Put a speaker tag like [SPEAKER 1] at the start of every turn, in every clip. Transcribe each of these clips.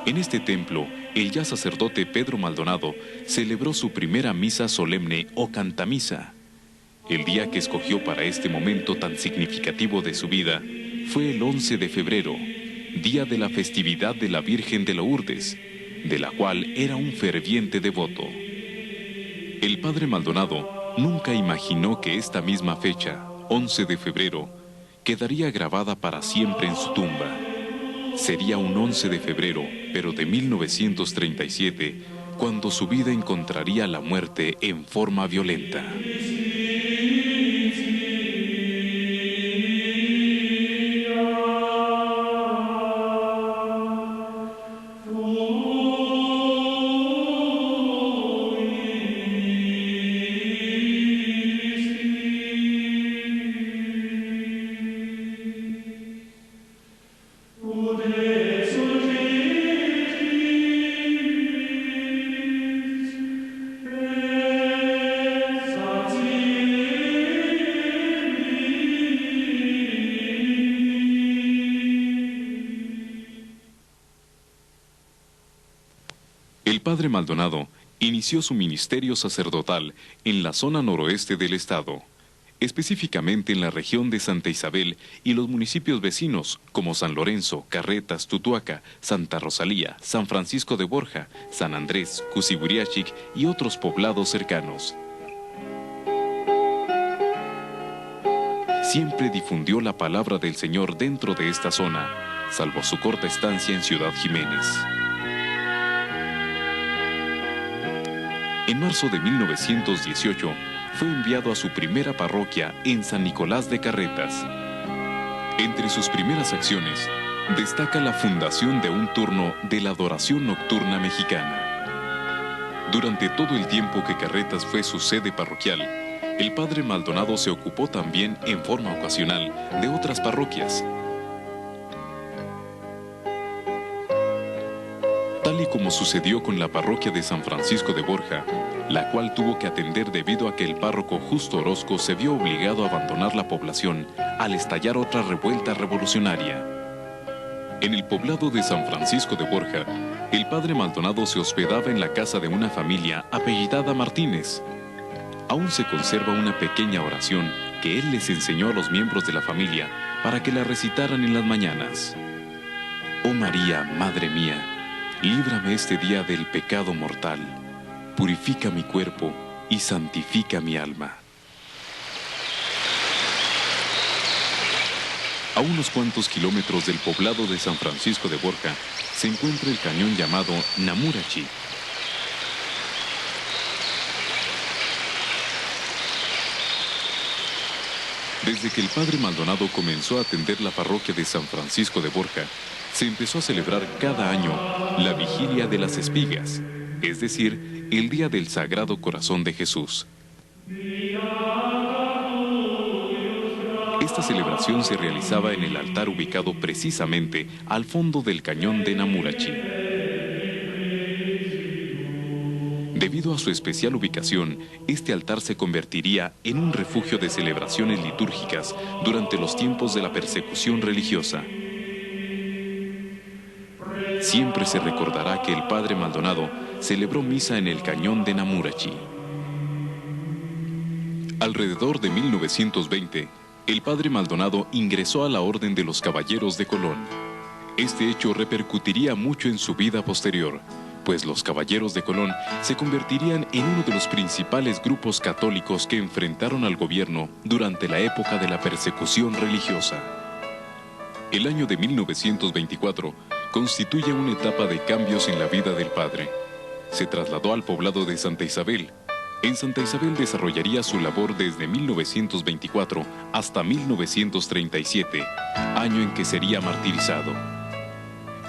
[SPEAKER 1] En este templo, el ya sacerdote Pedro Maldonado celebró su primera misa solemne o cantamisa. El día que escogió para este momento tan significativo de su vida fue el 11 de febrero, día de la festividad de la Virgen de Lourdes, de la cual era un ferviente devoto. El padre Maldonado nunca imaginó que esta misma fecha, 11 de febrero, quedaría grabada para siempre en su tumba. Sería un 11 de febrero, pero de 1937, cuando su vida encontraría la muerte en forma violenta. El padre Maldonado inició su ministerio sacerdotal en la zona noroeste del estado, específicamente en la región de Santa Isabel y los municipios vecinos como San Lorenzo, Carretas, Tutuaca, Santa Rosalía, San Francisco de Borja, San Andrés, Cusiburiachic y otros poblados cercanos. Siempre difundió la palabra del Señor dentro de esta zona, salvo su corta estancia en Ciudad Jiménez. En marzo de 1918 fue enviado a su primera parroquia en San Nicolás de Carretas. Entre sus primeras acciones destaca la fundación de un turno de la adoración nocturna mexicana. Durante todo el tiempo que Carretas fue su sede parroquial, el padre Maldonado se ocupó también en forma ocasional de otras parroquias. Tal y como sucedió con la parroquia de San Francisco de Borja, la cual tuvo que atender debido a que el párroco Justo Orozco se vio obligado a abandonar la población al estallar otra revuelta revolucionaria. En el poblado de San Francisco de Borja, el padre Maldonado se hospedaba en la casa de una familia apellidada Martínez. Aún se conserva una pequeña oración que él les enseñó a los miembros de la familia para que la recitaran en las mañanas. Oh María, Madre mía, líbrame este día del pecado mortal, purifica mi cuerpo y santifica mi alma. A unos cuantos kilómetros del poblado de San Francisco de Borja se encuentra el cañón llamado Namurachi. Desde que el padre Maldonado comenzó a atender la parroquia de San Francisco de Borja, se empezó a celebrar cada año la Vigilia de las Espigas, es decir, el Día del Sagrado Corazón de Jesús. Esta celebración se realizaba en el altar ubicado precisamente al fondo del cañón de Namurachi. Debido a su especial ubicación, este altar se convertiría en un refugio de celebraciones litúrgicas durante los tiempos de la persecución religiosa. Siempre se recordará que el padre Maldonado celebró misa en el cañón de Namurachi. Alrededor de 1920, el padre Maldonado ingresó a la Orden de los Caballeros de Colón. Este hecho repercutiría mucho en su vida posterior, pues los Caballeros de Colón se convertirían en uno de los principales grupos católicos que enfrentaron al gobierno durante la época de la persecución religiosa. El año de 1924 constituye una etapa de cambios en la vida del padre. Se trasladó al poblado de Santa Isabel. En Santa Isabel desarrollaría su labor desde 1924 hasta 1937, año en que sería martirizado.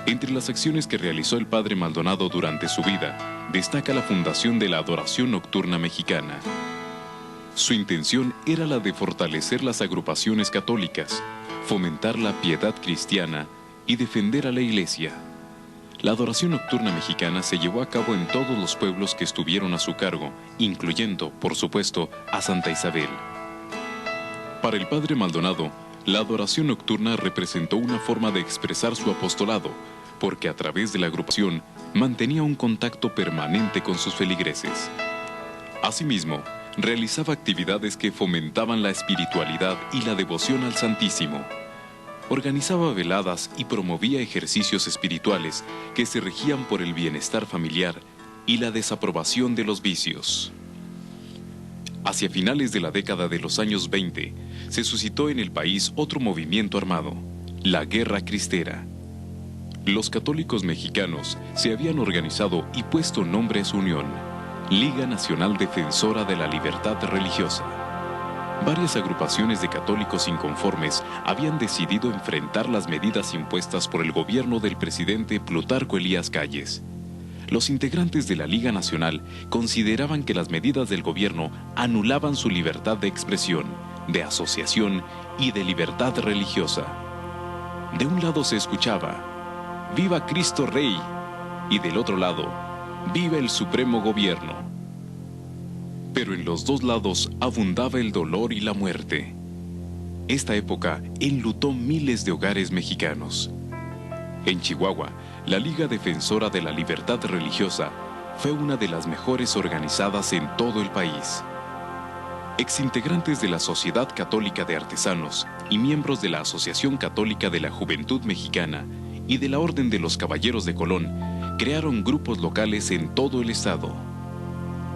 [SPEAKER 1] Entre las acciones que realizó el padre Maldonado durante su vida, destaca la fundación de la Adoración Nocturna Mexicana. Su intención era la de fortalecer las agrupaciones católicas, fomentar la piedad cristiana y defender a la Iglesia. La adoración nocturna mexicana se llevó a cabo en todos los pueblos que estuvieron a su cargo, incluyendo, por supuesto, a Santa Isabel. Para el padre Maldonado, la adoración nocturna representó una forma de expresar su apostolado, porque a través de la agrupación mantenía un contacto permanente con sus feligreses. Asimismo, realizaba actividades que fomentaban la espiritualidad y la devoción al Santísimo. Organizaba veladas y promovía ejercicios espirituales que se regían por el bienestar familiar y la desaprobación de los vicios. Hacia finales de la década de los años 20, se suscitó en el país otro movimiento armado, la Guerra Cristera. Los católicos mexicanos se habían organizado y puesto nombre a su unión, Liga Nacional Defensora de la Libertad Religiosa. Varias agrupaciones de católicos inconformes habían decidido enfrentar las medidas impuestas por el gobierno del presidente Plutarco Elías Calles. Los integrantes de la Liga Nacional consideraban que las medidas del gobierno anulaban su libertad de expresión, de asociación y de libertad religiosa. De un lado se escuchaba, ¡Viva Cristo Rey! Y del otro lado, ¡Viva el Supremo Gobierno! Pero en los dos lados abundaba el dolor y la muerte. Esta época enlutó miles de hogares mexicanos. En Chihuahua, la Liga Defensora de la Libertad Religiosa fue una de las mejores organizadas en todo el país. Exintegrantes de la Sociedad Católica de Artesanos y miembros de la Asociación Católica de la Juventud Mexicana y de la Orden de los Caballeros de Colón crearon grupos locales en todo el estado.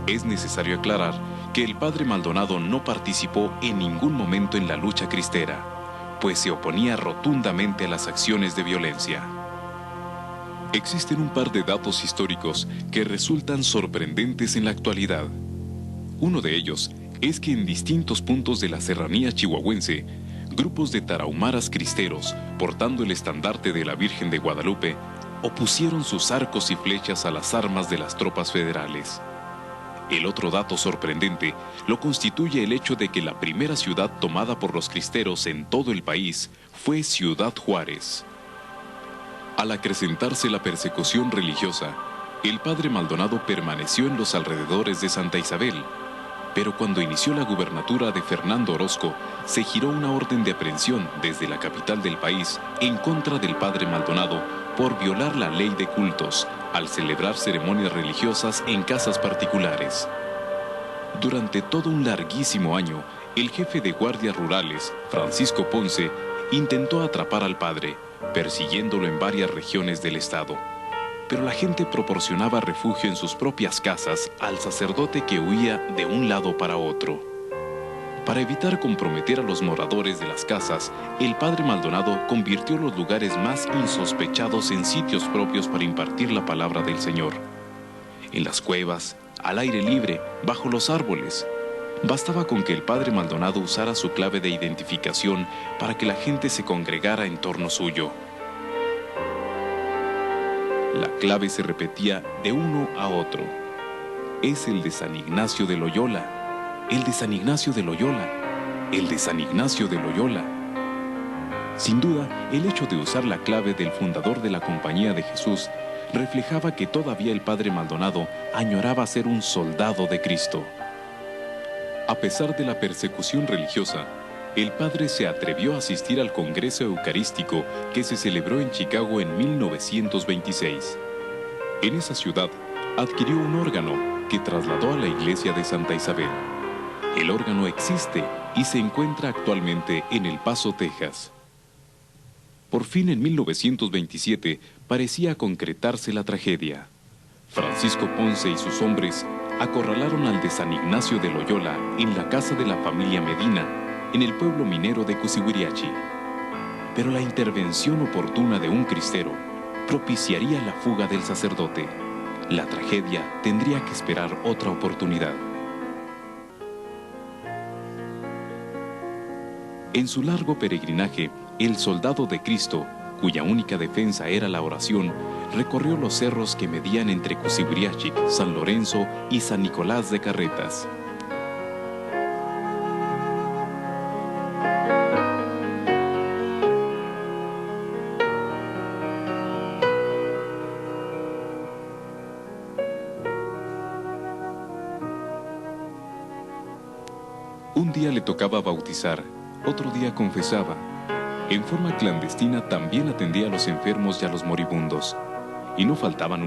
[SPEAKER 1] Es necesario aclarar que el padre Maldonado no participó en ningún momento en la lucha cristera, pues se oponía rotundamente a las acciones de violencia. Existen un par de datos históricos que resultan sorprendentes en la actualidad. Uno de ellos es que en distintos puntos de la serranía chihuahuense, grupos de tarahumaras cristeros, portando el estandarte de la Virgen de Guadalupe, opusieron sus arcos y flechas a las armas de las tropas federales. El otro dato sorprendente lo constituye el hecho de que la primera ciudad tomada por los cristeros en todo el país fue Ciudad Juárez. Al acrecentarse la persecución religiosa, el padre Maldonado permaneció en los alrededores de Santa Isabel, pero cuando inició la gubernatura de Fernando Orozco, se giró una orden de aprehensión desde la capital del país en contra del padre Maldonado por violar la ley de cultos al celebrar ceremonias religiosas en casas particulares. Durante todo un larguísimo año, el jefe de guardias rurales, Francisco Ponce, intentó atrapar al padre, persiguiéndolo en varias regiones del estado. Pero la gente proporcionaba refugio en sus propias casas al sacerdote que huía de un lado para otro. Para evitar comprometer a los moradores de las casas, el padre Maldonado convirtió los lugares más insospechados en sitios propios para impartir la palabra del Señor. En las cuevas, al aire libre, bajo los árboles. Bastaba con que el padre Maldonado usara su clave de identificación para que la gente se congregara en torno suyo. La clave se repetía de uno a otro. Es el de San Ignacio de Loyola. El de San Ignacio de Loyola, el de San Ignacio de Loyola. Sin duda, el hecho de usar la clave del fundador de la Compañía de Jesús reflejaba que todavía el padre Maldonado añoraba ser un soldado de Cristo. A pesar de la persecución religiosa, el padre se atrevió a asistir al Congreso Eucarístico que se celebró en Chicago en 1926. En esa ciudad, adquirió un órgano que trasladó a la iglesia de Santa Isabel. El órgano existe y se encuentra actualmente en El Paso, Texas. Por fin en 1927 parecía concretarse la tragedia. Francisco Ponce y sus hombres acorralaron al de San Ignacio de Loyola en la casa de la familia Medina, en el pueblo minero de Cusihuiriachi. Pero la intervención oportuna de un cristero propiciaría la fuga del sacerdote. La tragedia tendría que esperar otra oportunidad. En su largo peregrinaje, el soldado de Cristo, cuya única defensa era la oración, recorrió los cerros que medían entre Cusihuiriachi, San Lorenzo y San Nicolás de Carretas. Un día le tocaba bautizar, otro día confesaba. En forma clandestina también atendía a los enfermos y a los moribundos. Y no faltaban